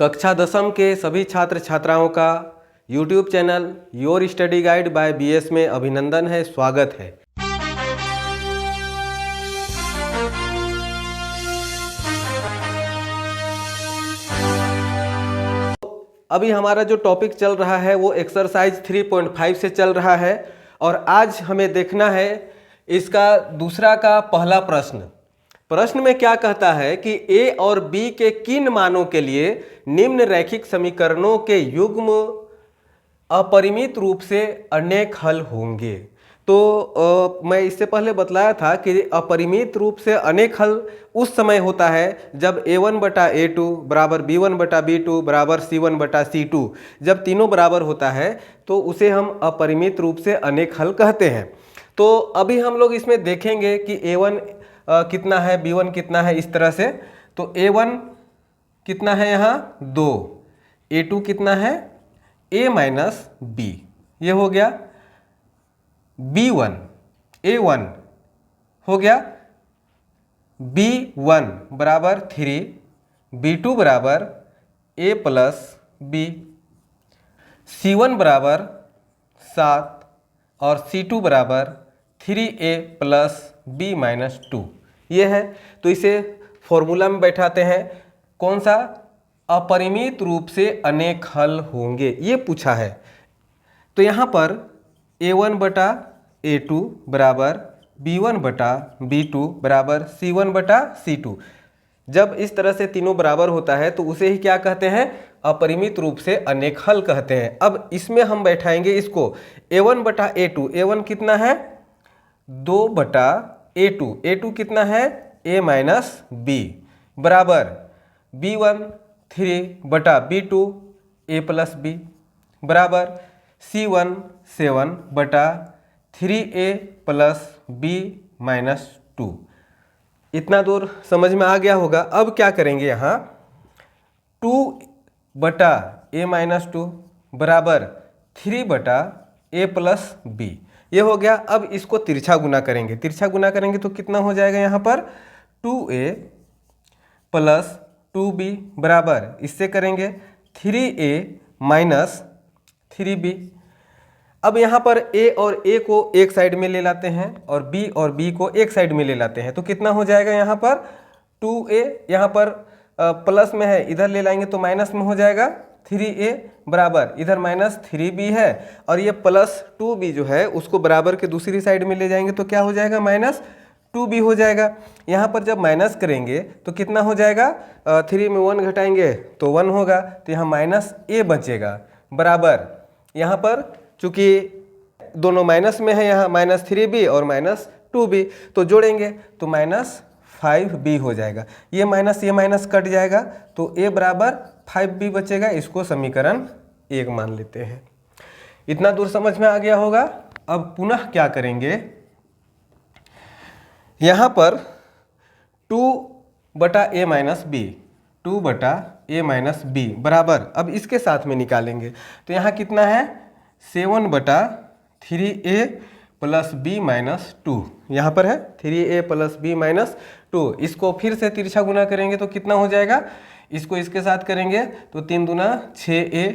कक्षा दसम के सभी छात्र छात्राओं का YouTube channel your study guide by BS में अभिनंदन है, स्वागत है। अभी हमारा जो टॉपिक चल रहा है वो एक्सरसाइज 3.5 से चल रहा है और आज हमें देखना है इसका दूसरा का पहला प्रश्न। प्रश्न में क्या कहता है कि a और b के किन मानों के लिए निम्न रैखिक समीकरणों के युग्म अपरिमित रूप से अनेक हल होंगे। तो मैं इससे पहले बतलाया था कि अपरिमित रूप से अनेक हल उस समय होता है जब a1 बटा a2 बराबर b1 बटा b2 बराबर c1 बटा c2, जब तीनों बराबर होता है तो उसे हम अपरिमित रूप से अनेक हल कहते हैं। तो अभी हम लोग इसमें देखेंगे कि a1 कितना है, b1 कितना है, इस तरह से। तो a1 कितना है यहाँ 2, a2 कितना है a माइनस b, ये हो गया b1, a1 हो गया b1 बराबर 3, b2 बराबर a प्लस b, c1 बराबर 7 और c2 बराबर 3a प्लस b माइनस 2, ये है। तो इसे फॉर्मूला में बैठाते हैं, कौन सा, अपरिमित रूप से अनेक हल होंगे, ये पूछा है। तो यहाँ पर a1 बटा a2 बराबर b1 बटा b2 बराबर c1 बटा c2, जब इस तरह से तीनों बराबर होता है तो उसे ही क्या कहते हैं, अपरिमित रूप से अनेक हल कहते हैं। अब इसमें हम बैठाएंगे इसको a1 बटा a2, a1 कितना है 2 बटा a2, a2 कितना है a माइनस b बराबर b1 3 बटा b2 a प्लस b बराबर c1 7 बटा 3a प्लस b माइनस 2। इतना दूर समझ में आ गया होगा। अब क्या करेंगे, यहाँ 2 बटा a माइनस 2 बराबर 3 बटा a प्लस b, ये हो गया। अब इसको तिरछा गुना करेंगे, तिरछा गुना करेंगे तो कितना हो जाएगा यहाँ पर 2a प्लस 2b बराबर, इससे करेंगे 3a माइनस 3b। अब यहाँ पर a और a को एक साइड में ले लाते हैं और b को एक साइड में ले लाते हैं, तो कितना हो जाएगा यहाँ पर 2a, यहाँ पर प्लस में है इधर ले लाएंगे तो माइनस में हो जाएगा 3a बराबर, इधर माइनस 3b है और ये प्लस 2b जो है उसको बराबर के दूसरी साइड में ले जाएंगे तो क्या हो जाएगा माइनस 2b हो जाएगा। यहाँ पर जब माइनस करेंगे तो कितना हो जाएगा, 3 में 1 घटाएंगे तो 1 होगा, तो यहाँ माइनस a बचेगा बराबर, यहाँ पर चूँकि दोनों माइनस में है, यहाँ माइनस 3b और माइनस 2b, तो जोड़ेंगे तो माइनस 5b हो जाएगा। ये माइनस कट जाएगा तो a बराबर 5b बचेगा। इसको समीकरण 1 मान लेते हैं। इतना दूर समझ में आ गया होगा। अब पुनः क्या करेंगे, यहाँ पर 2 बटा a माइनस b, 2 बटा a माइनस b बराबर, अब इसके साथ में निकालेंगे तो यहाँ कितना है 7 बटा 3a प्लस b माइनस 2, यहाँ पर है 3a प्लस b माइनस 2। इसको फिर से तिरछा गुना करेंगे तो कितना हो जाएगा, इसको इसके साथ करेंगे तो 3 दूना 6a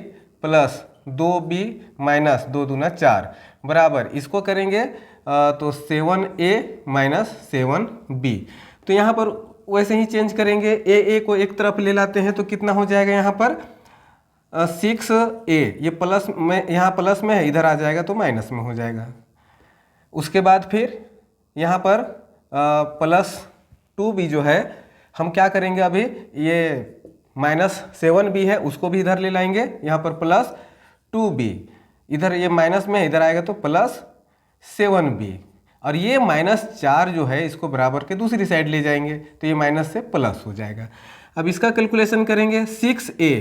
प्लस 2b माइनस 2 दूना 4 बराबर, इसको करेंगे तो 7a माइनस 7b। तो यहाँ पर वैसे ही चेंज करेंगे, a को एक तरफ ले लाते हैं तो कितना हो जाएगा यहाँ पर 6a, ये प्लस में, यहाँ प्लस में है इधर आ जाएगा तो माइनस में हो जाएगा। उसके बाद फिर यहाँ पर प्लस 2b जो है हम क्या करेंगे, अभी ये माइनस 7b है उसको भी इधर ले लाएंगे, यहाँ पर प्लस 2b, इधर ये माइनस में है इधर आएगा तो प्लस 7b, और ये माइनस 4 जो है इसको बराबर के दूसरी साइड ले जाएंगे तो ये माइनस से प्लस हो जाएगा। अब इसका कैलकुलेशन करेंगे, 6a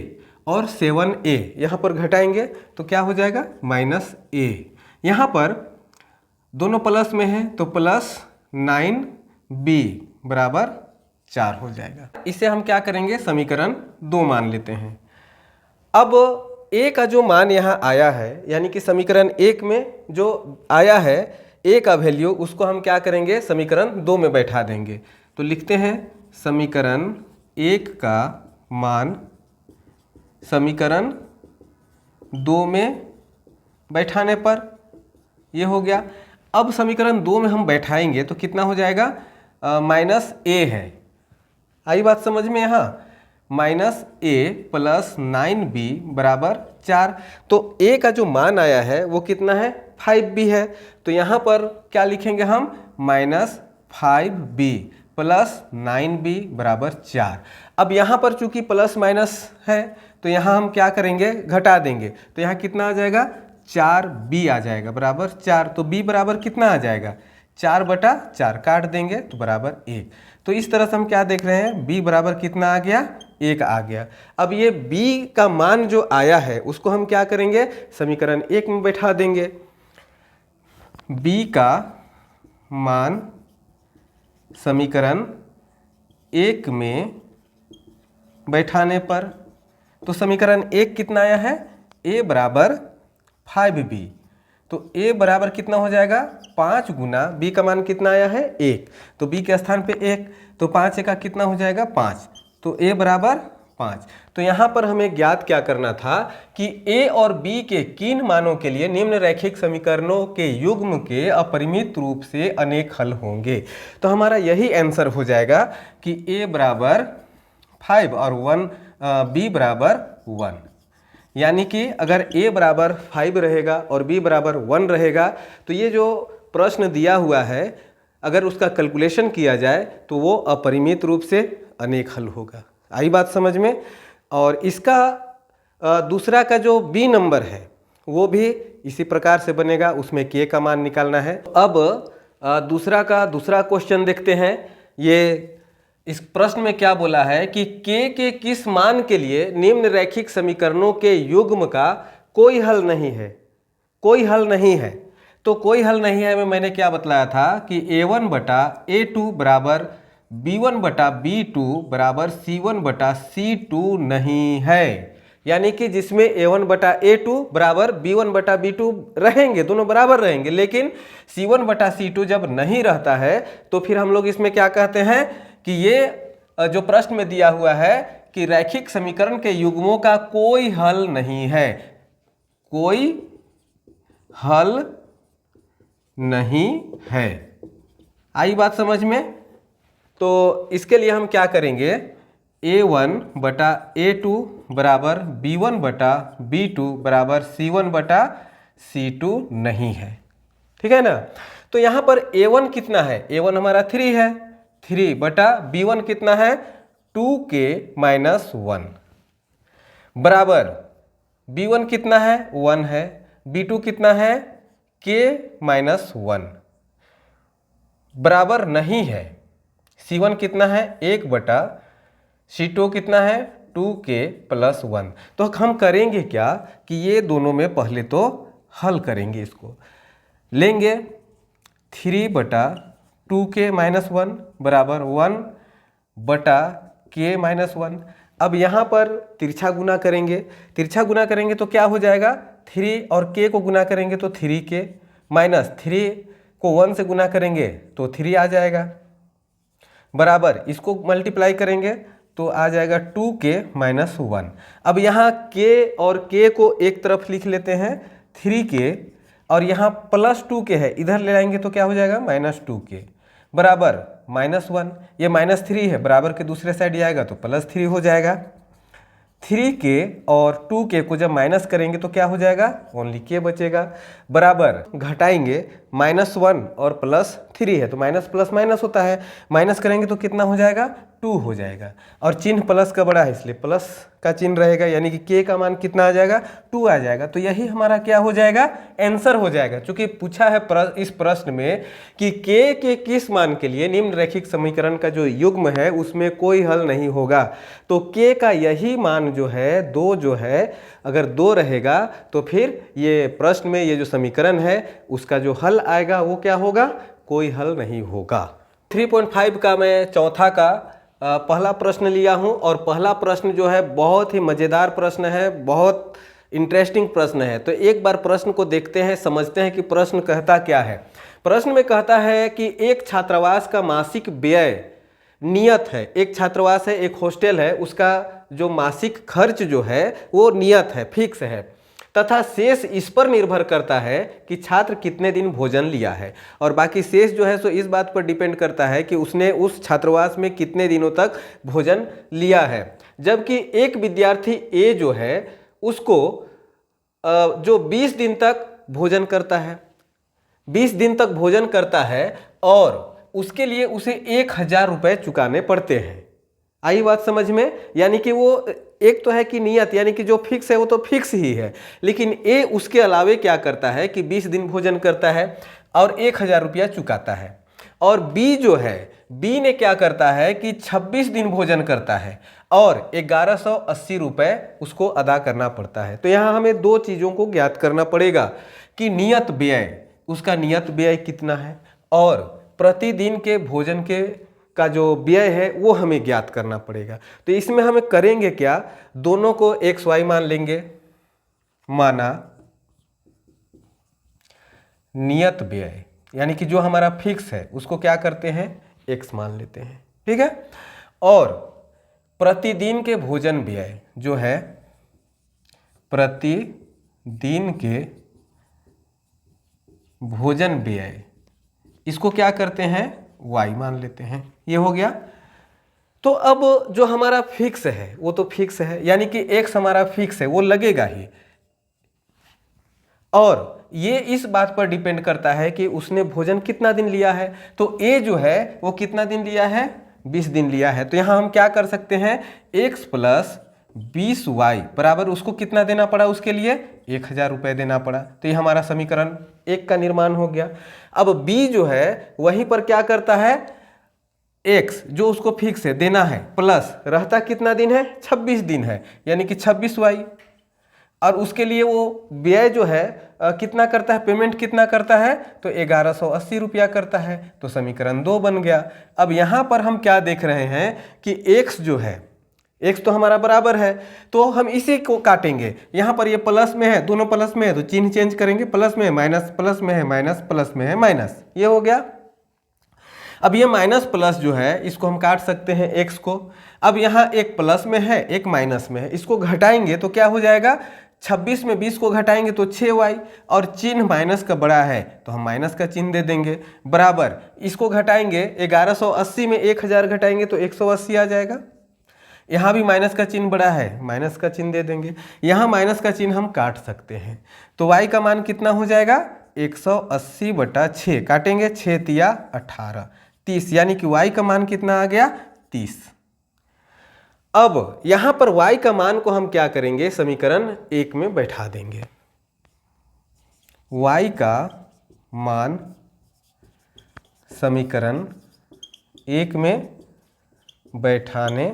और 7a यहाँ पर घटाएंगे तो क्या हो जाएगा माइनस a, यहाँ पर दोनों प्लस में है तो प्लस 9b बराबर 4 हो जाएगा। इसे हम क्या करेंगे, समीकरण 2 मान लेते हैं। अब a का जो मान यहाँ आया है, यानी कि समीकरण 1 में जो आया है a का वैल्यू, उसको हम क्या करेंगे, समीकरण 2 में बैठा देंगे। तो लिखते हैं समीकरण 1 का मान समीकरण 2 में बैठाने पर ये हो गया। अब समीकरण 2 में हम बैठाएंगे तो कितना हो जाएगा, माइनस ए है। आई बात समझ में यहाँ, माइनस ए प्लस 9b बराबर 4। तो a का जो मान आया है वो कितना है, 5b है। तो यहाँ पर क्या लिखेंगे हम, माइनस 5b प्लस 9b बराबर 4। अब यहाँ पर चूंकि प्लस माइनस है तो यहाँ हम क्या करेंगे, घटा देंगे। तो यहाँ कितना आ जाएगा, 4b आ जाएगा बराबर 4। तो b बराबर कितना आ जाएगा, 4/4 काट देंगे तो बराबर 1। तो इस तरह से हम क्या देख रहे हैं, b बराबर कितना आ गया, 1 आ गया। अब ये b का मान जो आया है उसको हम क्या करेंगे, समीकरण 1 में बैठा देंगे। b का मान समीकरण 1 में बैठाने पर, तो समीकरण 1 कितना आया है, a बराबर 5b। तो a बराबर कितना हो जाएगा, 5 गुना b का मान कितना आया है, 1। तो b के स्थान पे 1, तो 5 का कितना हो जाएगा, 5। तो a बराबर 5। तो यहाँ पर हमें ज्ञात क्या करना था कि a और b के किन मानों के लिए निम्न रैखिक समीकरणों के युग्म के अपरिमित रूप से अनेक हल होंगे। तो हमारा यही आंसर हो जाएगा कि a बराबर 5 और b बराबर 1। यानी कि अगर a बराबर 5 रहेगा और b बराबर 1 रहेगा तो ये जो प्रश्न दिया हुआ है अगर उसका कैलकुलेशन किया जाए तो वो अपरिमित रूप से अनेक हल होगा। आई बात समझ में। और इसका दूसरा का जो b नंबर है वो भी इसी प्रकार से बनेगा, उसमें k का मान निकालना है। अब दूसरा क्वेश्चन देखते हैं। ये इस प्रश्न में क्या बोला है कि k के किस मान के लिए निम्न रैखिक समीकरणों के युग्म का कोई हल नहीं है, कोई हल नहीं है। तो कोई हल नहीं है में मैंने क्या बतलाया था कि a1/a2 बराबर b1/b2 बराबर c1/c2 नहीं है। यानी कि जिसमें a1/a2 बराबर b1/b2 रहेंगे, दोनों बराबर रहेंगे, लेकिन c1/c2 जब नहीं रहता है तो फिर हम लोग इसमें क्या कहते हैं कि ये जो प्रश्न में दिया हुआ है कि रैखिक समीकरण के युग्मों का कोई हल नहीं है, कोई हल नहीं है। आई बात समझ में। तो इसके लिए हम क्या करेंगे, a1/a2 बराबर b1/b2 बराबर c1/c2 नहीं है, ठीक है ना। तो यहाँ पर a1 कितना है, a1 हमारा 3 है, 3/b1 कितना है, 2k-1 बराबर b1 कितना है, 1 है, b2 कितना है, k-1 बराबर नहीं है, c1 कितना है, 1/c2 कितना है, 2k+1। तो हम करेंगे क्या कि ये दोनों में पहले तो हल करेंगे, इसको लेंगे 3/2k-1 बराबर 1/k-1। अब यहाँ पर तिरछा गुना करेंगे, तिरछा गुना करेंगे तो क्या हो जाएगा, 3 और k को गुना करेंगे तो 3k, माइनस 3 को 1 से गुना करेंगे तो 3 आ जाएगा, बराबर इसको मल्टीप्लाई करेंगे तो आ जाएगा 2k-1। अब यहाँ k और k को एक तरफ लिख लेते हैं, 3k, और यहाँ +2k है, इधर ले आएंगे तो क्या हो जाएगा, -2k बराबर -1। ये -3 है, बराबर के दूसरे साइड आएगा तो +3 हो जाएगा। 3k और 2k को जब माइनस करेंगे तो क्या हो जाएगा, ओनली k बचेगा, बराबर घटाएंगे -1 और +3 है तो माइनस प्लस माइनस होता है, माइनस करेंगे तो कितना हो जाएगा, 2 हो जाएगा। और चिन्ह प्लस का बड़ा है इसलिए प्लस का चिन्ह रहेगा, यानी कि k का मान कितना आ जाएगा, 2 आ जाएगा। तो यही हमारा क्या हो जाएगा, आंसर हो जाएगा। चूंकि पूछा है इस प्रश्न में कि k के किस मान के लिए निम्न रैखिक समीकरण का जो युग्म है उसमें कोई हल नहीं होगा, तो k का यही मान जो है 2 जो है, अगर 2 रहेगा तो फिर ये प्रश्न में ये जो समीकरण है उसका जो हल आएगा वो क्या होगा, कोई हल नहीं होगा। 3.5 का मैं चौथा का पहला प्रश्न लिया हूं, और पहला प्रश्न जो है बहुत ही मज़ेदार प्रश्न है, बहुत इंटरेस्टिंग प्रश्न है। तो एक बार प्रश्न को देखते हैं, समझते हैं कि प्रश्न कहता क्या है। प्रश्न में कहता है कि एक छात्रावास का मासिक व्यय नियत है, एक छात्रावास है, एक हॉस्टल है, उसका जो मासिक खर्च जो है वो नियत है, फिक्स है, तथा शेष इस पर निर्भर करता है कि छात्र कितने दिन भोजन लिया है। और बाकी शेष जो है सो इस बात पर डिपेंड करता है कि उसने उस छात्रावास में कितने दिनों तक भोजन लिया है। जबकि एक विद्यार्थी ए जो है उसको जो 20 दिन तक भोजन करता है, 20 दिन तक भोजन करता है और उसके लिए उसे 1000 रुपये चुकाने पड़ते हैं। आई बात समझ में? यानी कि वो एक तो है कि नियत, यानी कि जो फिक्स है वो तो फिक्स ही है, लेकिन ए उसके अलावे क्या करता है कि 20 दिन भोजन करता है और 1000 रुपया चुकाता है। और बी जो है, बी ने क्या करता है कि 26 दिन भोजन करता है और 1180 रुपये उसको अदा करना पड़ता है। तो यहाँ हमें दो चीज़ों को ज्ञात करना पड़ेगा कि नियत व्यय, उसका नियत व्यय कितना है और प्रतिदिन के भोजन के का जो व्यय है वो हमें ज्ञात करना पड़ेगा। तो इसमें हमें करेंगे क्या, दोनों को एक्स वाई मान लेंगे, माना नियत व्यय यानी कि जो हमारा फिक्स है उसको क्या करते हैं, एक्स मान लेते हैं, ठीक है। और प्रतिदिन के भोजन व्यय जो है, प्रतिदिन के भोजन व्यय, इसको क्या करते हैं, वाई मान लेते हैं। ये हो गया। तो अब जो हमारा फिक्स है वो तो फिक्स है, यानी कि एक्स हमारा फिक्स है, वो लगेगा ही। और ये इस बात पर डिपेंड करता है कि उसने भोजन कितना दिन लिया है। तो ए जो है वो कितना दिन लिया है, 20 दिन लिया है। तो यहाँ हम क्या कर सकते हैं, x प्लस 20y बराबर उसको कितना देना पड़ा, उसके लिए 1000 रुपये देना पड़ा। तो ये हमारा समीकरण 1 का निर्माण हो गया। अब b जो है वहीं पर क्या करता है, x जो उसको फिक्स है देना है, प्लस रहता कितना दिन है, 26 दिन है, यानी कि 26y। और उसके लिए वो व्यय जो है कितना करता है, पेमेंट कितना करता है, तो 1180 रुपया करता है। तो समीकरण 2 बन गया। अब यहाँ पर हम क्या देख रहे हैं कि x जो है, x तो हमारा बराबर है, तो हम इसी को काटेंगे। यहाँ पर ये प्लस में है, दोनों प्लस में है तो चिन्ह चेंज करेंगे, प्लस में है माइनस, प्लस में है माइनस, प्लस में है माइनस, ये हो गया। अब ये माइनस प्लस जो है इसको हम काट सकते हैं x को। अब यहाँ एक प्लस में है एक माइनस में है, इसको घटाएंगे तो क्या हो जाएगा, 26 में 20 को घटाएंगे तो 6y, और चिन्ह माइनस का बड़ा है तो हम माइनस का चिन्ह दे देंगे, बराबर इसको घटाएंगे, 1180 में 1000 घटाएंगे तो 180 आ जाएगा। यहाँ भी माइनस का चिन्ह बड़ा है, माइनस का चिन्ह दे देंगे, यहाँ माइनस का चिन्ह हम काट सकते हैं। तो y का मान कितना हो जाएगा, 180/6 काटेंगे, 6 तिया 18, 30, यानी कि y का मान कितना आ गया, 30। अब यहाँ पर y का मान को हम क्या करेंगे, समीकरण 1 में बैठा देंगे। y का मान समीकरण 1 में बैठाने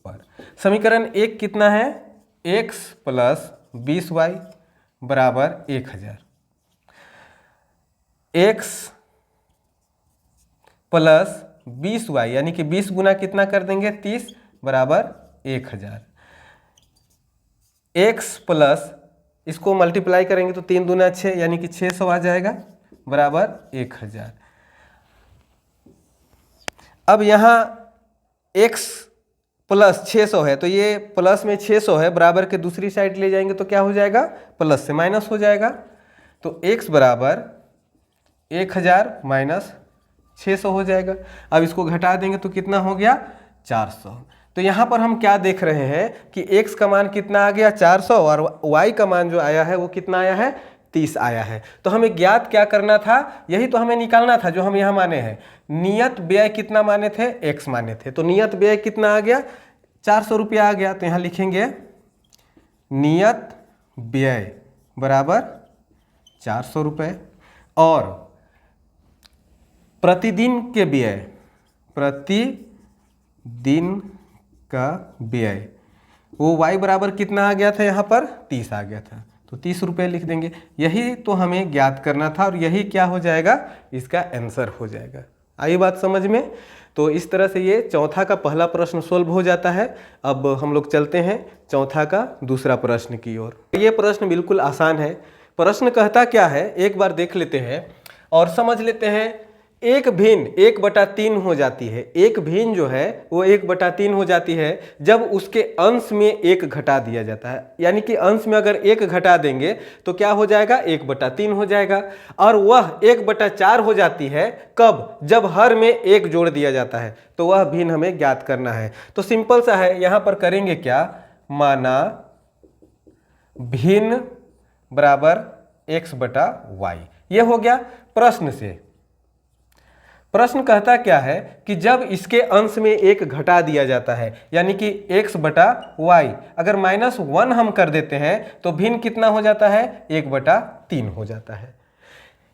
पर समीकरण 1 कितना है, x प्लस 20y बराबर 1000, x प्लस 20y यानी कि 20 गुना कितना कर देंगे, 30 बराबर 1000, x प्लस इसको मल्टीप्लाई करेंगे तो 3 दूना 6 यानी कि 600 आ जाएगा बराबर 1000। अब यहाँ x प्लस 600 है तो ये प्लस में 600 है, बराबर के दूसरी साइड ले जाएंगे तो क्या हो जाएगा, प्लस से माइनस हो जाएगा। तो x बराबर 1000 माइनस 600 हो जाएगा। अब इसको घटा देंगे तो कितना हो गया, 400। तो यहाँ पर हम क्या देख रहे हैं कि x का मान कितना आ गया, 400, और y का मान जो आया है वो कितना आया है, 30 आया है। तो हमें ज्ञात क्या करना था, यही तो हमें निकालना था जो हम यहाँ माने हैं। नियत व्यय कितना माने थे, x माने थे, तो नियत व्यय कितना आ गया, 400 रुपया आ गया। तो यहाँ लिखेंगे नियत व्यय बराबर 400 रुपये, और प्रतिदिन के व्यय, प्रतिदिन का व्यय वो y बराबर कितना आ गया था, यहाँ पर 30 आ गया था, तो 30 रुपये लिख देंगे। यही तो हमें ज्ञात करना था और यही क्या हो जाएगा, इसका आंसर हो जाएगा। आई बात समझ में? तो इस तरह से ये चौथा का पहला प्रश्न सोल्व हो जाता है। अब हम लोग चलते हैं चौथा का दूसरा प्रश्न की ओर। ये प्रश्न बिल्कुल आसान है। प्रश्न कहता क्या है, एक बार देख लेते हैं और समझ लेते हैं। एक भिन्न 1/3 हो जाती है। एक भिन्न जो है वो 1/3 हो जाती है जब उसके अंश में 1 घटा दिया जाता है। यानी कि अंश में अगर 1 घटा देंगे तो क्या हो जाएगा, 1/3 हो जाएगा। और वह 1/4 हो जाती है कब, जब हर में 1 जोड़ दिया जाता है। तो वह भिन्न हमें ज्ञात करना है। तो सिंपल सा है, यहां पर करेंगे क्या, माना भिन्न बराबर x/y। यह हो गया प्रश्न से। प्रश्न कहता क्या है कि जब इसके अंश में 1 घटा दिया जाता है, यानी कि x/y, अगर -1 हम कर देते हैं तो भिन्न कितना हो जाता है, 1/3 हो जाता है।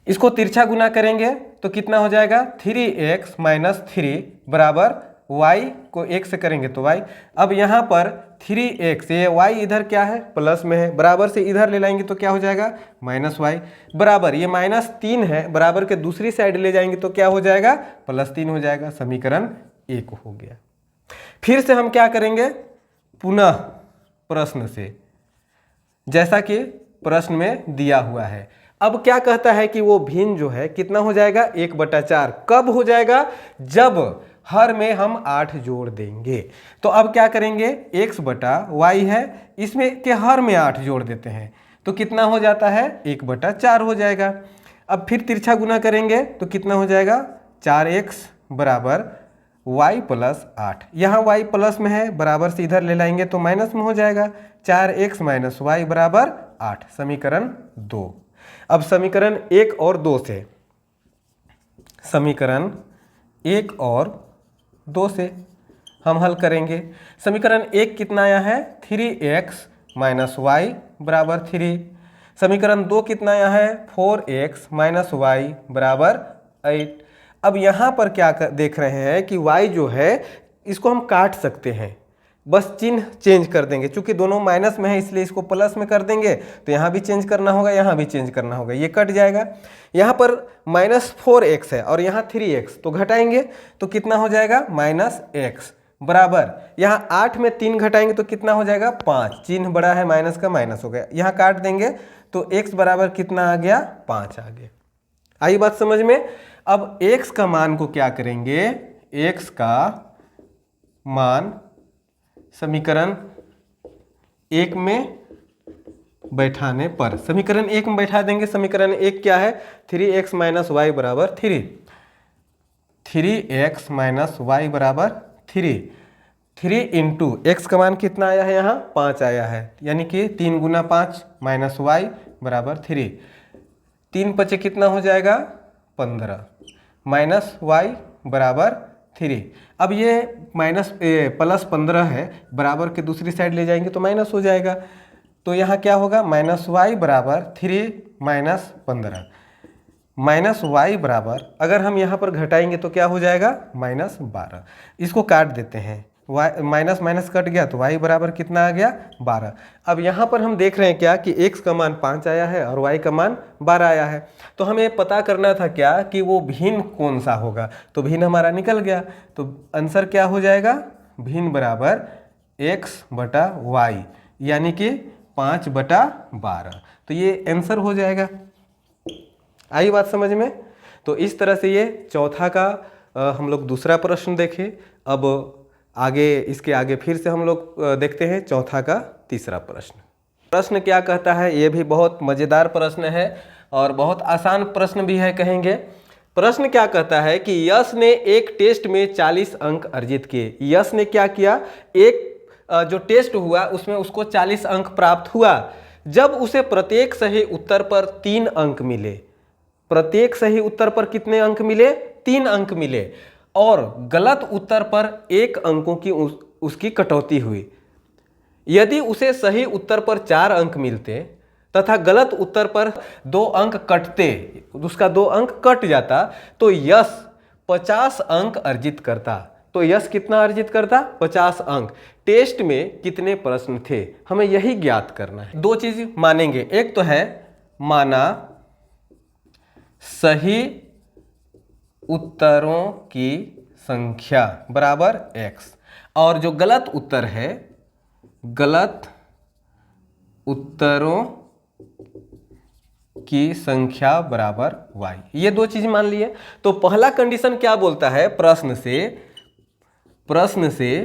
इसको तिरछा गुना करेंगे तो कितना हो जाएगा, 3x - 3 बराबर y को 1 से करेंगे तो y। अब यहाँ पर 3x, ये y इधर क्या है, प्लस में है, बराबर से इधर ले लाएंगे तो क्या हो जाएगा, -y बराबर, ये -3 है, बराबर के दूसरी साइड ले जाएंगे तो क्या हो जाएगा, +3 हो जाएगा। समीकरण 1 हो गया। फिर से हम क्या करेंगे, पुनः प्रश्न से, जैसा कि प्रश्न में दिया हुआ है। अब क्या कहता है कि वो भिन्न जो है कितना हो जाएगा, 1/4। कब हो जाएगा, जब हर में हम 8 जोड़ देंगे। तो अब क्या करेंगे, x/y है, इसमें के हर में 8 जोड़ देते हैं तो कितना हो जाता है, 1/4 हो जाएगा। अब फिर तिरछा गुना करेंगे तो कितना हो जाएगा, 4x बराबर y + 8। यहाँ y प्लस में है, बराबर से इधर ले लाएंगे तो माइनस में हो जाएगा। 4x - y बराबर 8। समीकरण 2। अब समीकरण 1 और 2 से, समीकरण 1 और 2 से हम हल करेंगे। समीकरण 1 कितना आया है, 3x - y बराबर 3। समीकरण 2 कितना आया है, 4x - y बराबर 8। अब यहाँ पर क्या देख रहे हैं कि y जो है इसको हम काट सकते हैं, बस चिन्ह चेंज कर देंगे। चूंकि दोनों माइनस में है इसलिए इसको प्लस में कर देंगे, तो यहाँ भी चेंज करना होगा, यहाँ भी चेंज करना होगा, ये कट जाएगा। यहाँ पर -4x है और यहाँ 3x, तो घटाएंगे तो कितना हो जाएगा, -x बराबर, यहाँ 8 में 3 घटाएंगे तो कितना हो जाएगा, 5। चिन्ह बड़ा है, माइनस का माइनस हो गया, यहाँ काट देंगे तो x बराबर कितना आ गया, 5 आ गया। आई बात समझ में। अब x का मान को क्या करेंगे, x का मान समीकरण 1 में बैठाने पर, समीकरण 1 में बैठा देंगे। समीकरण 1 क्या है, 3x - y बराबर 3। 3x - y बराबर 3। 3 इंटू एक्स का मान कितना आया है, यहाँ 5 आया है, यानी कि 3 गुना 5 -y बराबर 3। 3 पचे कितना हो जाएगा, 15 -y बराबर 3। अब ये +15 है, बराबर के दूसरी साइड ले जाएंगे तो माइनस हो जाएगा। तो यहाँ क्या होगा, -y बराबर 3 - 15, -y बराबर, अगर हम यहाँ पर घटाएंगे तो क्या हो जाएगा, -12। इसको काट देते हैं, माइनस माइनस कट गया तो y बराबर कितना आ गया, 12। अब यहाँ पर हम देख रहे हैं क्या कि x का मान 5 आया है और y का मान 12 आया है। तो हमें पता करना था क्या कि वो भिन्न कौन सा होगा, तो भिन्न हमारा निकल गया। तो आंसर क्या हो जाएगा, भिन्न बराबर x/y, यानी कि 5/12। तो ये आंसर हो जाएगा। आई बात समझ में। तो इस तरह से ये चौथा का हम लोग दूसरा प्रश्न देखे। अब आगे, इसके आगे फिर से हम लोग देखते हैं चौथा का तीसरा प्रश्न। प्रश्न क्या कहता है, ये भी बहुत मज़ेदार प्रश्न है और बहुत आसान प्रश्न भी है कहेंगे। प्रश्न क्या कहता है कि यश ने एक टेस्ट में 40 अंक अर्जित किए। यश ने क्या किया, एक जो टेस्ट हुआ उसमें उसको 40 अंक प्राप्त हुआ। जब उसे प्रत्येक सही उत्तर पर 3 अंक मिले, प्रत्येक सही उत्तर पर कितने अंक मिले, 3 अंक मिले, और गलत उत्तर पर 1 अंकों की उसकी कटौती हुई। यदि उसे सही उत्तर पर 4 अंक मिलते तथा गलत उत्तर पर 2 अंक कटते, उसका 2 अंक कट जाता, तो यश 50 अंक अर्जित करता। तो यश कितना अर्जित करता, 50 अंक। टेस्ट में कितने प्रश्न थे, हमें यही ज्ञात करना है। 2 चीज मानेंगे, एक तो है माना सही उत्तरों की संख्या बराबर x, और जो गलत उत्तर है, गलत उत्तरों की संख्या बराबर y, ये दो चीज मान लिए। तो पहला कंडीशन क्या बोलता है प्रश्न से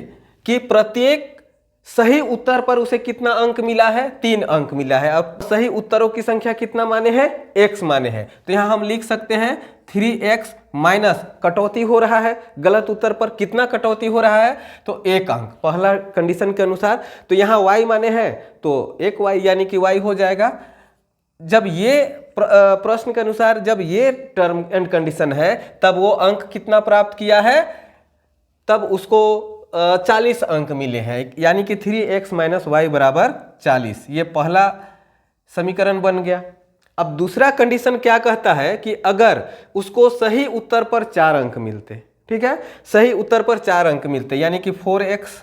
कि प्रत्येक सही उत्तर पर उसे कितना अंक मिला है, 3 अंक मिला है। अब सही उत्तरों की संख्या कितना माने हैं, x माने हैं। तो यहां हम लिख सकते हैं 3x माइनस कटौती हो रहा है, गलत उत्तर पर कितना कटौती हो रहा है, तो 1 अंक पहला कंडीशन के अनुसार। तो यहां y माने हैं तो 1y यानी कि y हो जाएगा। जब ये प्रश्न के अनुसार जब ये टर्म एंड कंडीशन है तब वो अंक कितना प्राप्त किया है, तब उसको 40 अंक मिले हैं, यानी कि 3x माइनस वाई बराबर 40। ये पहला समीकरण बन गया। अब दूसरा कंडीशन क्या कहता है कि अगर उसको सही उत्तर पर 4 अंक मिलते, ठीक है, सही उत्तर पर 4 अंक मिलते यानी कि 4x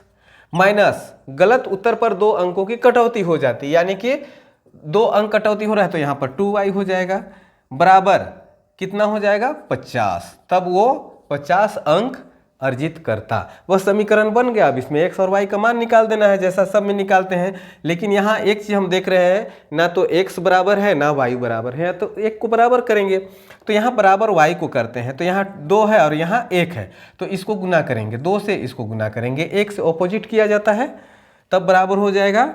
माइनस गलत उत्तर पर 2 अंकों की कटौती हो जाती, यानी कि 2 अंक कटौती हो रहा है तो यहाँ पर 2y हो जाएगा, बराबर कितना हो जाएगा 50। तब वो 50 अंक अर्जित करता। वह समीकरण बन गया। अब इसमें x और y का मान निकाल देना है जैसा सब में निकालते हैं। लेकिन यहाँ एक चीज हम देख रहे हैं, ना तो x बराबर है ना y बराबर है, तो एक को बराबर करेंगे। तो यहाँ बराबर y को करते हैं, तो यहाँ 2 है और यहाँ 1 है, तो इसको गुना करेंगे, 2 से इसको गुना करेंगे, 1 से ऑपोजिट किया जाता है तब बराबर हो जाएगा।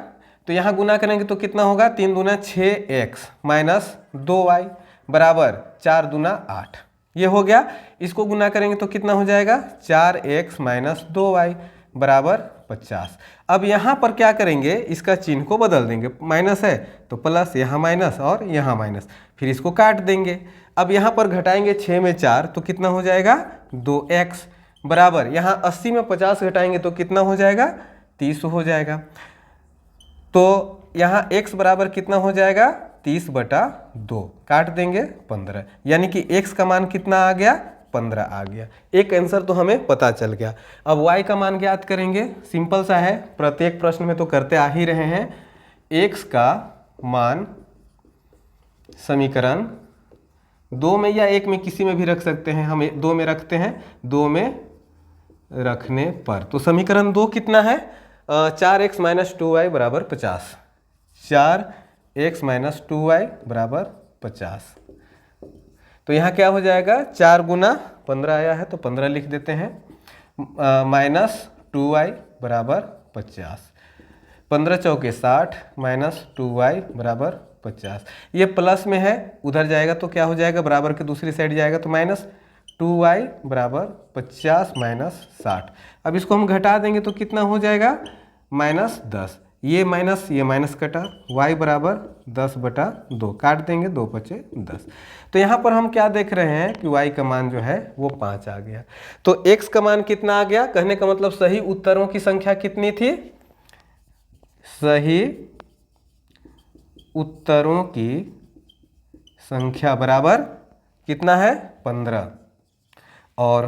तो यहाँ गुना करेंगे तो कितना होगा, 3 दूना 6x माइनस 2y बराबर 4 दूना 8, ये हो गया। इसको गुना करेंगे तो कितना हो जाएगा, 4x माइनस 2y बराबर 50। अब यहाँ पर क्या करेंगे, इसका चिन्ह को बदल देंगे, माइनस है तो प्लस, यहाँ माइनस और यहाँ माइनस, फिर इसको काट देंगे। अब यहाँ पर घटाएंगे 6 में 4 तो कितना हो जाएगा 2x बराबर, यहाँ 80 में 50 घटाएंगे तो कितना हो जाएगा 30 हो जाएगा। तो यहाँ x बराबर कितना हो जाएगा 30/2, काट देंगे 15, यानी कि x का मान कितना आ गया 15 आ गया। एक आंसर तो हमें पता चल गया। अब y का मान ज्ञात करेंगे, सिंपल सा है, प्रत्येक प्रश्न में तो करते आ ही रहे हैं। x का मान समीकरण 2 में या 1 में किसी में भी रख सकते हैं, हम 2 में रखते हैं, 2 में रखने पर तो समीकरण 2 कितना है, 4x माइनस 2y बराबर 50, 4x माइनस 2y बराबर 50। तो यहाँ क्या हो जाएगा, 4 गुना 15 आया है तो 15 लिख देते हैं, माइनस 2y बराबर 50, 15 चौके 60 माइनस 2y बराबर 50। ये प्लस में है, उधर जाएगा तो क्या हो जाएगा, बराबर के दूसरी साइड जाएगा तो माइनस 2y बराबर 50 माइनस 60। अब इसको हम घटा देंगे तो कितना हो जाएगा माइनस 10, ये माइनस कटा, y बराबर 10/2, काट देंगे, 2 बचे 10। तो यहाँ पर हम क्या देख रहे हैं कि y का मान जो है वो 5 आ गया। तो x का मान कितना आ गया, कहने का मतलब सही उत्तरों की संख्या कितनी थी, सही उत्तरों की संख्या बराबर कितना है 15 और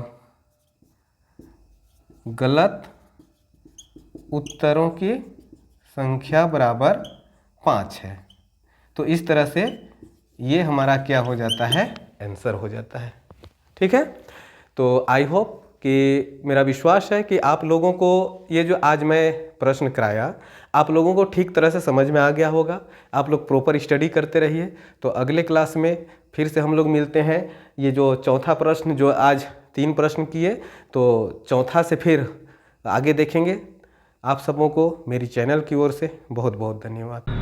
गलत उत्तरों की संख्या बराबर 5 है। तो इस तरह से ये हमारा क्या हो जाता है, आंसर हो जाता है। ठीक है, तो आई होप कि मेरा विश्वास है कि आप लोगों को ये जो आज मैं प्रश्न कराया आप लोगों को ठीक तरह से समझ में आ गया होगा। आप लोग प्रॉपर स्टडी करते रहिए। तो अगले क्लास में फिर से हम लोग मिलते हैं। ये जो चौथा प्रश्न, जो आज 3 प्रश्न किए, तो चौथा से फिर आगे देखेंगे। आप सबों को मेरी चैनल की ओर से बहुत बहुत धन्यवाद।